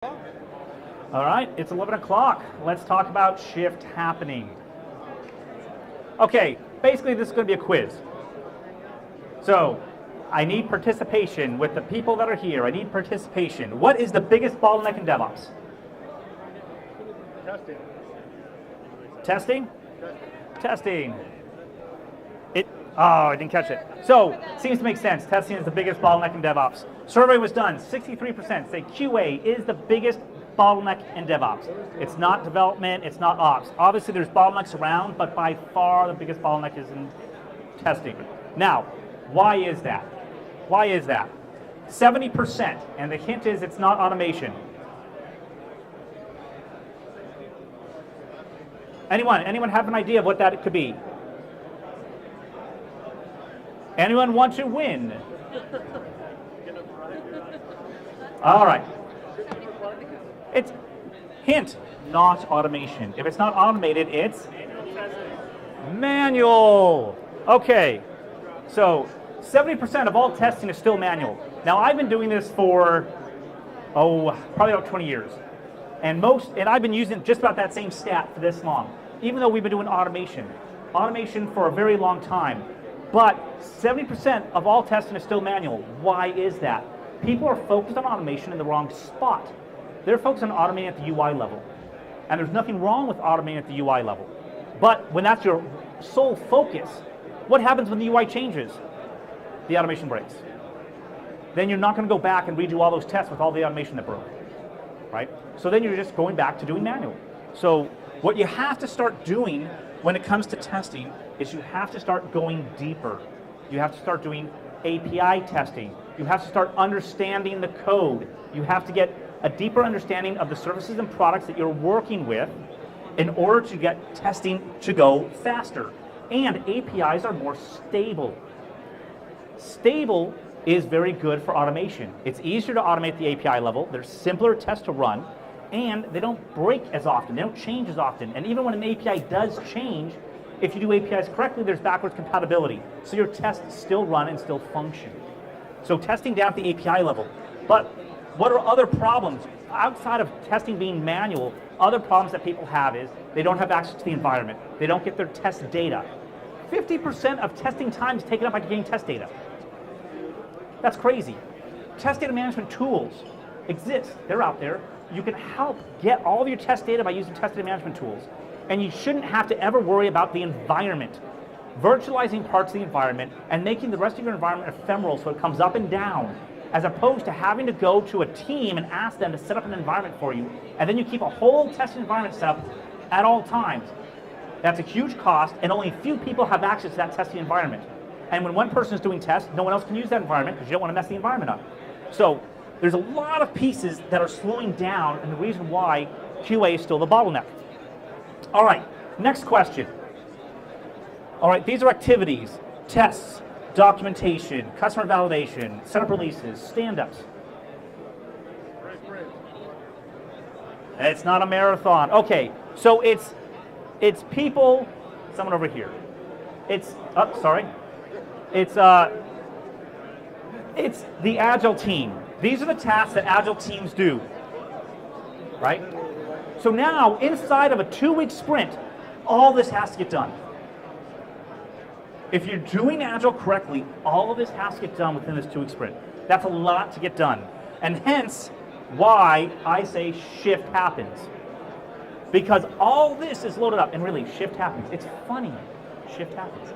All right, it's 11 o'clock. Let's talk about shift happening. Okay, basically this is going to be a quiz. So, I need participation with the people that are here. I need participation. What is the biggest bottleneck in DevOps? Testing. Testing? Testing. I didn't catch it. So, seems to make sense. Testing is the biggest bottleneck in DevOps. Survey was done. 63% say QA is the biggest bottleneck in DevOps. It's not development, it's not ops. Obviously there's bottlenecks around, but by far the biggest bottleneck is in testing. Now, why is that? Why is that? 70%, and the hint is it's not automation. Anyone have an idea of what that could be? Anyone want to win? All right. It's hint, not automation. If it's not automated, it's manual. Okay. So 70% of all testing is still manual. Now I've been doing this for probably about 20 years. And I've been using just about that same stat for this long, even though we've been doing automation for a very long time. But 70% of all testing is still manual. Why is that? People are focused on automation in the wrong spot. They're focused on automating at the UI level. And there's nothing wrong with automating at the UI level. But when that's your sole focus, what happens when the UI changes? The automation breaks. Then you're not going to go back and redo all those tests with all the automation that broke. Right? So then you're just going back to doing manual. So what you have to start doing when it comes to testing is you have to start going deeper. You have to start doing API testing. You have to start understanding the code. You have to get a deeper understanding of the services and products that you're working with in order to get testing to go faster. And APIs are more stable. Stable is very good for automation. It's easier to automate the API level. They're simpler tests to run, and they don't break as often. They don't change as often. And even when an API does change, if you do APIs correctly, there's backwards compatibility. So your tests still run and still function. So testing down at the API level. But what are other problems? Outside of testing being manual, other problems that people have is they don't have access to the environment. They don't get their test data. 50% of testing time is taken up by getting test data. That's crazy. Test data management tools exist. They're out there. You can help get all of your test data by using test data management tools. And you shouldn't have to ever worry about the environment. Virtualizing parts of the environment and making the rest of your environment ephemeral so it comes up and down, as opposed to having to go to a team and ask them to set up an environment for you, and then you keep a whole testing environment set up at all times. That's a huge cost, and only a few people have access to that testing environment. And when one person is doing tests, no one else can use that environment because you don't want to mess the environment up. So there's a lot of pieces that are slowing down, and the reason why QA is still the bottleneck. All right, next question. All right, these are activities, tests, documentation, customer validation, setup releases, stand-ups. It's not a marathon. Okay, so it's people, someone over here. It's the Agile team. These are the tasks that Agile teams do, right? So now, inside of a 2-week sprint, all this has to get done. If you're doing Agile correctly, all of this has to get done within this 2-week sprint. That's a lot to get done. And hence, why I say shift happens. Because all this is loaded up, and really, shift happens. It's funny, shift happens.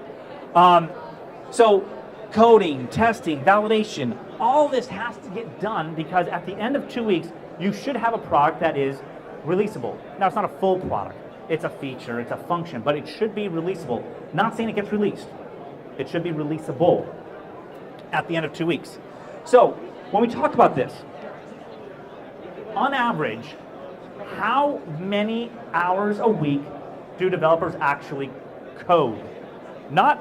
So, coding, testing, validation, all this has to get done because at the end of 2 weeks, you should have a product that is releasable. Now, it's not a full product. It's a feature, it's a function, but it should be releasable. Not saying it gets released. It should be releasable at the end of 2 weeks. So, when we talk about this, on average, how many hours a week do developers actually code? Not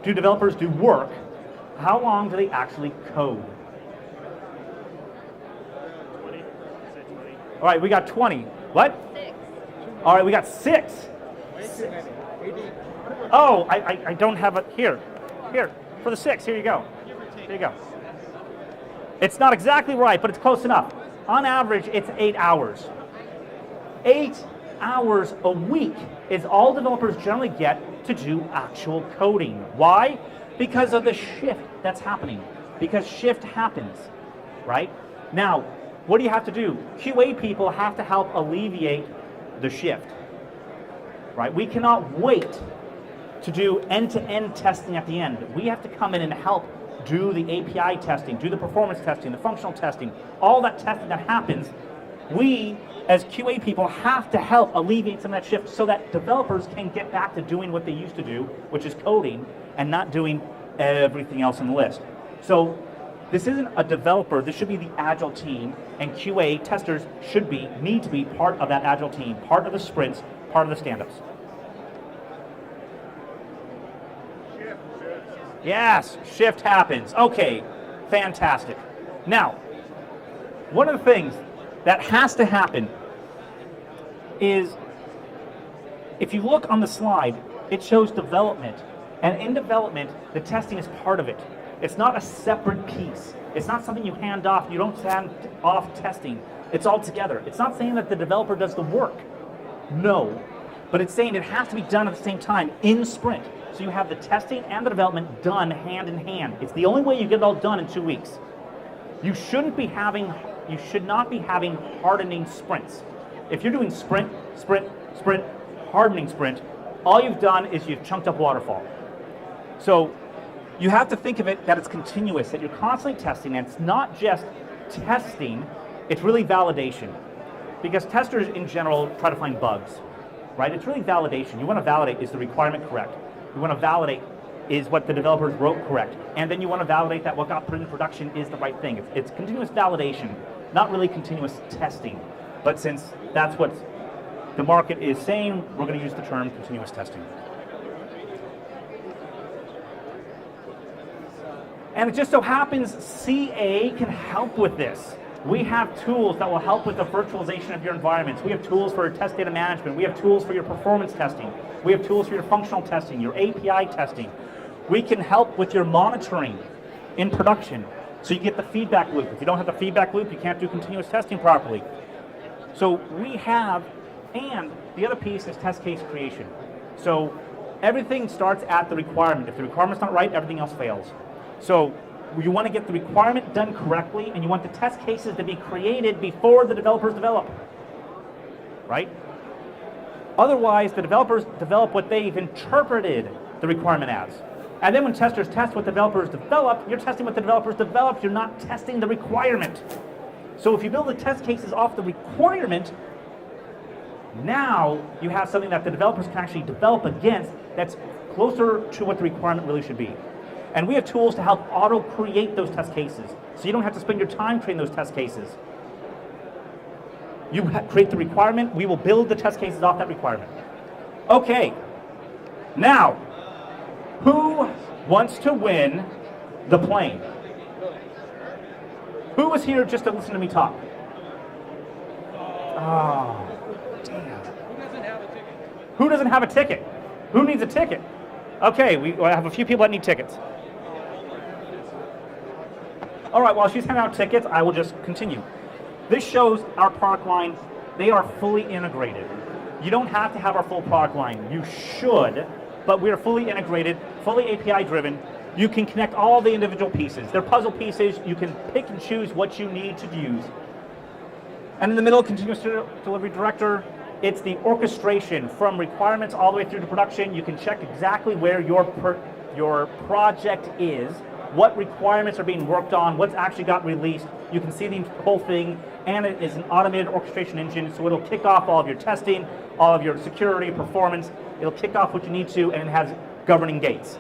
do developers do work, how long do they actually code? 20. All right, we got 20. What? 6. All right, we got 6. Oh, I don't have it here. Here, for the 6, here you go. Here you go. It's not exactly right, but it's close enough. On average, it's 8 hours. 8 hours a week is all developers generally get to do actual coding. Why? Because of the shift that's happening. Because shift happens, right? Now, what do you have to do? QA people have to help alleviate the shift, right? We cannot wait to do end-to-end testing at the end. We have to come in and help do the API testing, do the performance testing, the functional testing, all that testing that happens. We, as QA people, have to help alleviate some of that shift so that developers can get back to doing what they used to do, which is coding, and not doing everything else on the list. So this isn't a developer, this should be the agile team, and QA testers need to be part of that agile team, part of the sprints, part of the stand-ups. Yes, shift happens. Okay, fantastic. Now, one of the things that has to happen is, if you look on the slide, it shows development. And in development, the testing is part of it. It's not a separate piece. It's not something you hand off. You don't hand off testing. It's all together. It's not saying that the developer does the work. No. But it's saying it has to be done at the same time in sprint. So you have the testing and the development done hand in hand. It's the only way you get it all done in 2 weeks. You should not be having hardening sprints. If you're doing sprint, hardening sprint, all you've done is you've chunked up waterfall. So you have to think of it that it's continuous, that you're constantly testing, and it's not just testing, it's really validation. Because testers in general try to find bugs, right? It's really validation. You want to validate, is the requirement correct? You want to validate, is what the developers wrote correct? And then you want to validate that what got put in production is the right thing. It's continuous validation, not really continuous testing. But since that's what the market is saying, we're going to use the term continuous testing. And it just so happens CA can help with this. We have tools that will help with the virtualization of your environments. We have tools for test data management. We have tools for your performance testing. We have tools for your functional testing, your API testing. We can help with your monitoring in production so you get the feedback loop. If you don't have the feedback loop, you can't do continuous testing properly. So we have, and the other piece is test case creation. So everything starts at the requirement. If the requirement's not right, everything else fails. So you want to get the requirement done correctly, and you want the test cases to be created before the developers develop, right? Otherwise, the developers develop what they've interpreted the requirement as. And then when testers test what developers develop, you're testing what the developers developed, you're not testing the requirement. So if you build the test cases off the requirement, now you have something that the developers can actually develop against that's closer to what the requirement really should be. And we have tools to help auto-create those test cases, so you don't have to spend your time creating those test cases. You create the requirement, we will build the test cases off that requirement. Okay, now, who wants to win the plane? Who was here just to listen to me talk? Oh, damn. Who doesn't have a ticket? Who needs a ticket? Okay, we have a few people that need tickets. All right, while she's handing out tickets, I will just continue. This shows our product line. They are fully integrated. You don't have to have our full product line. You should, but we are fully integrated, fully API driven. You can connect all the individual pieces. They're puzzle pieces. You can pick and choose what you need to use. And in the middle, Continuous Delivery Director, it's the orchestration from requirements all the way through to production. You can check exactly where your project is, what requirements are being worked on, what's actually got released. You can see the whole thing, and it is an automated orchestration engine, so it'll kick off all of your testing, all of your security, performance. It'll kick off what you need to, and it has governing gates.